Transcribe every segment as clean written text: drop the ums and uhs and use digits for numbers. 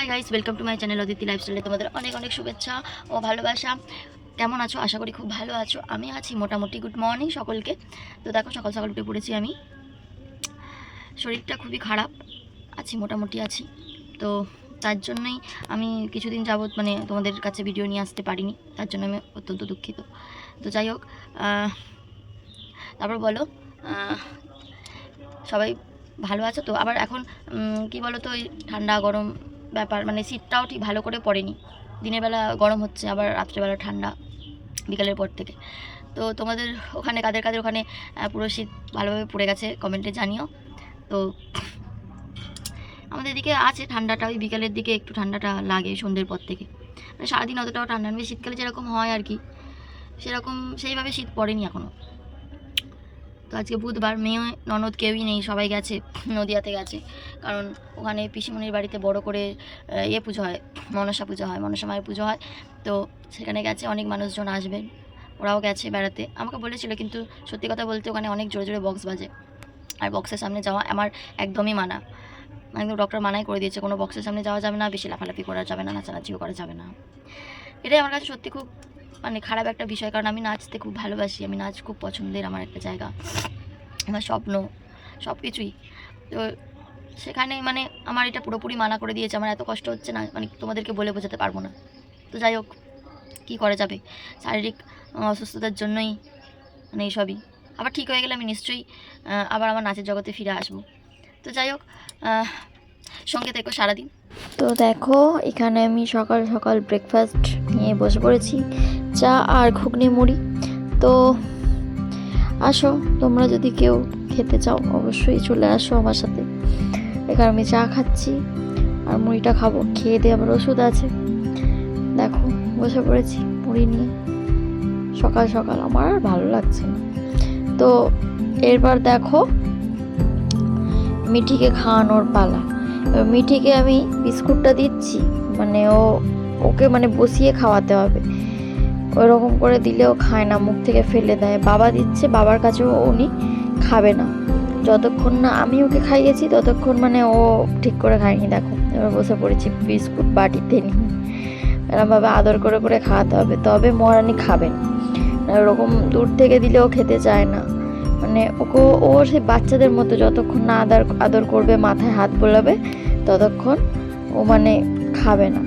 High guys, welcome to my channel Aditi লাইফস্টাইলে তোমাদের অনেক অনেক শুভেচ্ছা ও ভালোবাসা। কেমন আছো? আশা করি খুব ভালো আছো। আমি আছি মোটামুটি। গুড মর্নিং সকলকে। তো দেখো, সকাল সকাল উঠে পড়েছি আমি। শরীরটা খুবই খারাপ, আছি মোটামুটি আছি। তো তার জন্যই আমি কিছুদিন যাবত তোমাদের কাছে ভিডিও নিয়ে আসতে পারিনি, তার জন্য আমি অত্যন্ত দুঃখিত। তো যাই হোক, তারপর বলো, সবাই ভালো আছে তো? আবার এখন কি বলো তো, ওই ঠান্ডা গরম ব্যাপার, শীতটাও ঠিক ভালো করে পড়েনি। দিনের বেলা গরম হচ্ছে, আবার রাত্রেবেলা ঠান্ডা বিকালের পর থেকে। তো তোমাদের ওখানে কাদের কাদের ওখানে পুরো শীত ভালোভাবে পড়ে গেছে কমেন্টে জানিও। তো আমাদের এদিকে আছে ঠান্ডাটা, ওই বিকালের দিকে একটু ঠান্ডাটা লাগে সন্ধ্যের পর থেকে। সারাদিন অতটাও ঠান্ডা নেই, শীতকালে যেরকম হয় আর কি, সেরকম সেইভাবে শীত পড়েনি এখনও। তো আজকে বুধবার, মেয়ে ননদ কেউই নেই, সবাই গেছে নদিয়াতে গেছে। কারণ ওখানে পিসিমণির বাড়িতে বড় করে পুজো হয়, মনসা পুজো হয়, মনসা মায়ের পুজো হয়। তো সেখানে গেছে, অনেক মানুষজন আসবেন, ওরাও গেছে বেড়াতে। আমাকে বলেছিল, কিন্তু সত্যি কথা বলতে ওখানে অনেক জোরে জোরে বক্স বাজে, আর বক্সের সামনে যাওয়া আমার একদমই মানা। একদম ডক্টর মানাই করে দিয়েছে, কোনো বক্সের সামনে যাওয়া যাবে না, বেশি লাফালাফি করা যাবে না, নাচানাচিও করা যাবে না। এটাই আমার কাছে সত্যি খুব খারাপ একটা বিষয়, কারণ আমি নাচতে খুব ভালোবাসি, আমি নাচ খুব পছন্দের আমার একটা জায়গা, আমার স্বপ্ন, সব কিছুই। তো সেখানে আমার এটা পুরোপুরি মানা করে দিয়েছে। আমার এত কষ্ট হচ্ছে না, তোমাদেরকে বলে বোঝাতে পারবো না। তো যাই হোক, কী করা যাবে, শারীরিক অসুস্থতার জন্যই এইসবই। আবার ঠিক হয়ে গেলে আমি নিশ্চয়ই আবার আমার নাচের জগতে ফিরে আসবো। তো যাই হোক, সঙ্গে থেকো সারাদিন। তো দেখো, এখানে আমি সকাল সকাল ব্রেকফাস্ট নিয়ে বসে পড়েছি, চা আর ঘুগনি মুড়ি। তো আসো, তোমরা যদি কেউ খেতে চাও অবশ্যই চলে আসো আমার সাথে। এখানে আমি চা খাচ্ছি আর মুড়িটা খাবো, খেয়ে দিয়ে আবার ওষুধ আছে। দেখো, বসে পড়েছি মুড়ি নিয়ে সকাল সকাল, আমার আর ভালো লাগছে না। তো এরপর দেখো, মিঠিকে খাওয়ানোর পালা। মিঠিকে আমি বিস্কুটটা দিচ্ছি, ওকে বসিয়ে খাওয়াতে হবে। ওইরকম করে দিলেও খায় না, মুখ থেকে ফেলে দেয়। বাবা দিচ্ছে, বাবার কাছেও উনি খাবে না যতক্ষণ না আমি ওকে খাইয়েছি, ততক্ষণ ও ঠিক করে খায়নি। দেখো, এবার বসে পড়েছি বিস্কুট বাটিতে নিয়ে, এরকমভাবে আদর করে করে খাওয়াতে হবে, তবে মহারানী খাবেন। ওরকম দূর থেকে দিলেও খেতে চায় না। ওকে, ও সেই বাচ্চাদের মতো যতক্ষণ না আদর করবে, মাথায় হাত বোলাবে, ততক্ষণ ও খাবে না।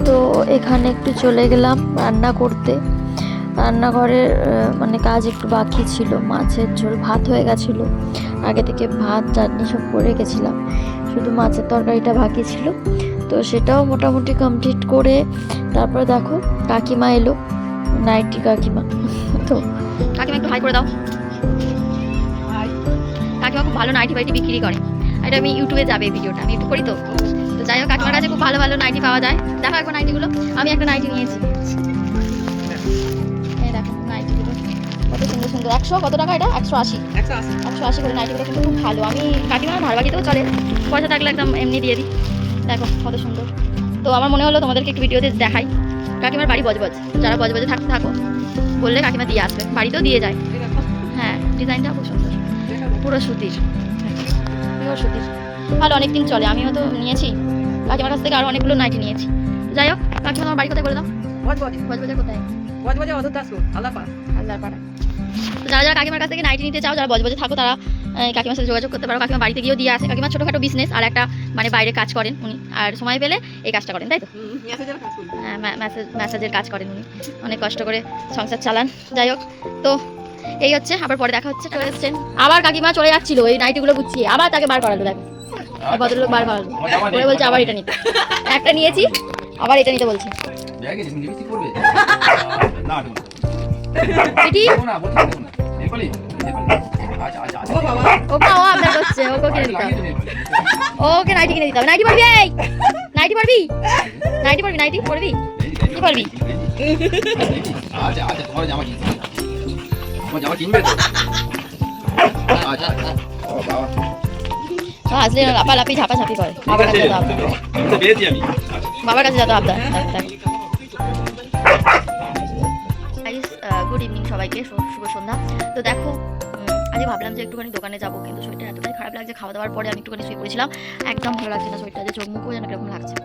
তো এখানে একটু চলে গেলাম রান্না করতে। রান্নাঘরের কাজ একটু বাকি ছিল, মাছের ঝোল, ভাত হয়ে গেছিলো আগে থেকে, ভাত চাটনি সব করে রেখেছিলাম, শুধু মাছের তরকারিটা বাকি ছিল। তো সেটাও মোটামুটি কমপ্লিট করে তারপরে দেখো কাকিমা এলো, নাইটি কাকিমা। তো কাকিমা একটু হাই করে দাও। কাকিমা খুব ভালো নাইটি বাইটি বিক্রি করে, এটা আমি ইউটিউবে যাবে ভিডিওটা, আমি একটু করি। তো যাই হোক, কাকিমার কাছে খুব ভালো ভালো নাইটি পাওয়া যায়। দেখো একবার নাইটিগুলো, আমি একটা নাইটি নিয়েছি, এই দেখো নাইটিগুলো কত সুন্দর সুন্দর। 100 কত টাকা এটা? 180 করে নাইটিগুলো, কিন্তু খুব ভালো। আমি কাকিমার ভাড়া বাড়িতেও চলে, পয়সা থাকলে একদম এমনি দিয়ে দিই। দেখো কত সুন্দর। তো আমার মনে হলো তোমাদেরকে একটু ভিডিওতে দেখাই। কাকিমার বাড়ি বজবজ, যারা বজবজে থাকো বললে কাকিমা দিয়ে আসবে, বাড়িতেও দিয়ে যায়। হ্যাঁ, ডিজাইনটা খুব সুন্দর, পুরো সুতির, পিওর সুতির, ভালো, অনেকদিন চলে। আমিও তো নিয়েছি কাকিমার কাছ থেকে, আরও অনেকগুলো নাইটি নিয়েছি। যাই হোক, কাকিমা তোমার বাড়ি কোথায় বলে দাও? বজবজের কোথায়? আল্লাহপাড়া। তো যারা যারা কাকিমার কাছ থেকে নাইটি নিতে চাও, যারা বজবজে থাকো, তারা কাকিমার সাথে যোগাযোগ করতে পারো। কাকিমা বাড়িতে গিয়েও দিয়ে আসে। কাকিমার ছোটোখাটো বিজনেস, আর একটা বাইরে কাজ করেন উনি, আর সময় পেলে এই কাজটা করেন, তাই তো? হ্যাঁ, ম্যাসাজের কাজ করেন উনি, অনেক কষ্ট করে সংসার চালান। যাই হোক, তো এই হচ্ছে, আবার পরে দেখা হচ্ছে। চলে এসছেন আবার, কাকিমা চলে যাচ্ছিল এই নাইটিগুলো গুছিয়ে, আবার তাকে বার করালো। দেখো, ভদ্রলোক বার করালো, বলছে আবার এটা নিতে, একটা নিয়েছি আবার এটা নিতে বলছে। ব্যাগে তুমি লিপস্টিক পরবে না তুমি এটি না বলছি না নেপালি আচ্ছা আচ্ছা আচ্ছা ও বাবা আপনার করছে ওকে কিনে দিতে হবে ওকে নাইটি কিনে দিতে হবে নাইটি পরবি এই নাইটি পরবি নাইটি পরবি কি পরবি আচ্ছা আচ্ছা তোমার জামা কিনবে তোমার জামা কিনবে তো আচ্ছা আচ্ছা ও বাবা আসলে লাপালাপি ঝাপাঝাপি করে বাবার কাছে যেতে হবে তো পেয়েছি আমি বাবার কাছে যেতে হবে গুড ইভিনিং সবাইকে শুভ সন্ধ্যা তো দেখো আজকে ভাবলাম যে একটুখানি দোকানে যাবো কিন্তু শরীরটা এতটাই খারাপ লাগছে খাওয়া দাওয়ার পরে আমি একটুখানি শুয়ে পড়েছিলাম একদম ভালো লাগছে না শরীরটা যে চোখ মুখও যেন কিরকম লাগছে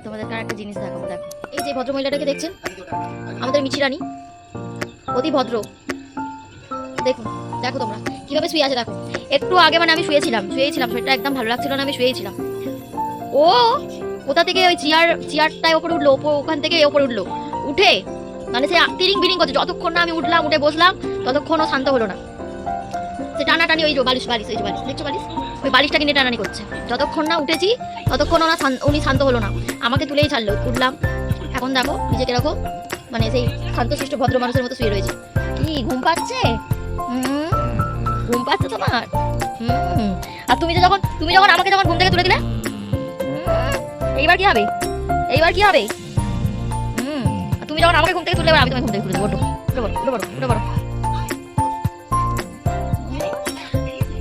তোমাদেরকে আর একটা জিনিস দেখাবো দেখো এই যে ভদ্রমহিলাটাকে দেখছেন আমাদের মিছি রানী অতি ভদ্র দেখুন দেখো তোমরা কিভাবে শুয়ে আছে দেখো একটু আগে মানে আমি শুয়েছিলাম শরীরটা একদম ভালো লাগছিল না আমি শুয়েছিলাম ও কোথা থেকে ওই চেয়ারটায় ওপরে উঠলো ওখান থেকে ওপরে উঠলো উঠে মানে সে তিরিং বিরিং করছে যতক্ষণ না আমি উঠলাম উঠে বসলাম ততক্ষণ ও শান্ত হলো না সে টানাটানি ওই বালিশ এই যে বালিশ দেখছো বালিশ ওই বালিশটা কিনে টানানি করছে যতক্ষণ না উঠেছি ততক্ষণ উনি শান্ত হলো না আমাকে তুলেই ছাড়লো উঠলাম এখন দেখো নিজে কিরকম মানে সেই শান্তশিষ্ট ভদ্র মানুষের মতো শুয়ে রয়েছে কি ঘুম পাচ্ছে ঘুম পাচ্ছে তোমার আর তুমি যখন আমাকে যখন ঘুম থেকে তুলে দিলে এইবার কি হবে তুমি যখন আমাকে ঘুম থেকে তুলে আমি তোমাকে ঘুম থেকে তুলে দেবো ওঠো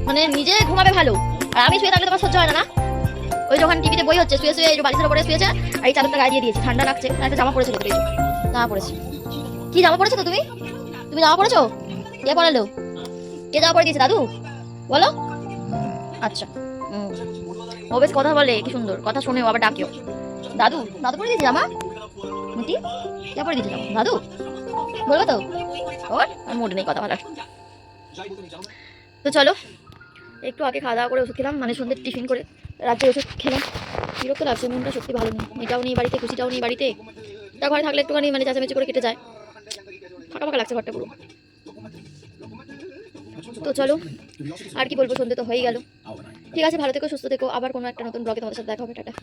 মানে নিজে ঘুমাবে ভালো আর আমি শুয়ে থাকলে তোমার সহ্য হয় না ওই যখন টিভিতে বই হচ্ছে শুয়ে এই বালিশের উপরে শুয়েছে আর এই চাদরটা গায়ে দিয়ে দিয়েছি ঠান্ডা লাগছে আর একটা জামা পরেছিল জামা পরেছি কি জামা পরেছো তো তুমি জামা পরেছো কে পরালো কে জামা পরে দিয়েছে দাদু বলো আচ্ছা ও বেশ কথা বলে কি সুন্দর কথা শুনেও আবার ডাকিও দাদু পরে দিয়েছে জামা মিটি কে পরে দিয়েছে জামা দাদু বলবো তো ওর আর মোটে নেই কথা বলার তো চলো একটু আগে খাওয়া দাওয়া করে ওষুধ খেলাম মানে সন্ধ্যে টিফিন করে রাত্রে ওষুধ খেলাম বিরক্ত লাগছে মনটা সত্যি ভালো নেই এটাও নেই বাড়িতে খুশিটাও নেই বাড়িতে তা ঘরে থাকলে একটুখানি মানে চেঁচামেচি করে কেটে যায় ফাঁকা লাগছে ঘরটা পুরো তো চলো আর কি বলবো সন্ধ্যে তো হয়েই গেল ঠিক আছে ভালো থেকো সুস্থ থেকো আবার কোনো একটা নতুন ব্লগে তোমাদের সাথে দেখা হবে টাটা